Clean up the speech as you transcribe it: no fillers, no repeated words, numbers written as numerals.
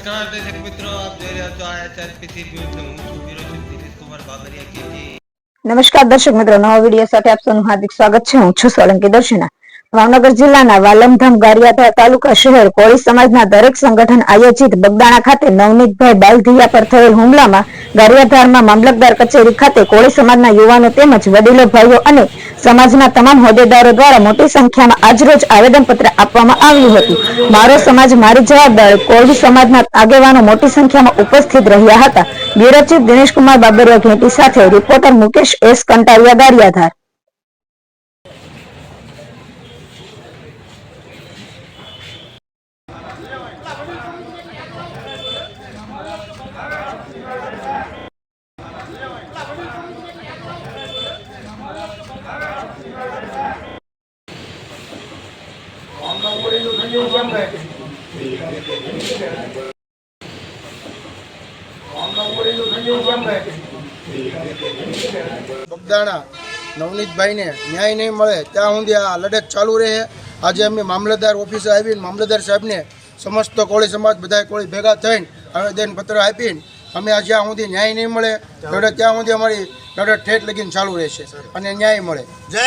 નમસ્કાર દર્શક મિત્રો, આપ જોઈ રહ્યા છો ISRPC ન્યૂઝ. હું છું bureau chief Dinesh Kumar Babariya KG. નમસ્કાર દર્શક મિત્રો, નવા વિડીયો સાથે આપ સૌનું હાર્દિક સ્વાગત છે. હું છું સોલંકી દર્શના. ભાવનગર જિલ્લાના વાલમધામ ગારિયાધાર તાલુકા શહેર કોળી સમાજના દરેક સંગઠન આયોજિત બગદાણા ખાતે નવનીતભાઈ બાલધિયા પર થયેલ હુમલામાં ગારિયાધારમાં મામલતદાર કચેરી ખાતે કોળી સમાજના યુવાનો તેમજ વડીલો, ભાઈઓ અને સમાજના તમામ હોદ્દેદારો દ્વારા મોટી સંખ્યામાં આજરોજ આવેદનપત્ર આપવામાં આવ્યું હતું. મારો સમાજ મારી જવાબદારી કોળી સમાજના આગેવાનો મોટી સંખ્યામાં ઉપસ્થિત રહ્યા હતા. બ્યુરો ચીફ દિનેશ કુમાર બાબરિયા ઘેટી સાથે રિપોર્ટર મુકેશ એસ કંટારિયા, ગારિયાધાર. બગદાણા નવનીતભાઈને ન્યાય નહીં મળે ત્યાં સુધી આ લડત ચાલુ રહે. આજે અમે મામલતદાર ઓફિસે આવીને મામલતદાર સાહેબને સમસ્ત કોળી સમાજ બધા કોળી ભેગા થઈને આવેદનપત્ર આપીને અમે આ જ્યાં સુધી ન્યાય નહીં મળે લડત ત્યાં સુધી અમારી લડત ઠેઠ લગીને ચાલુ રહેશે અને ન્યાય મળે. જય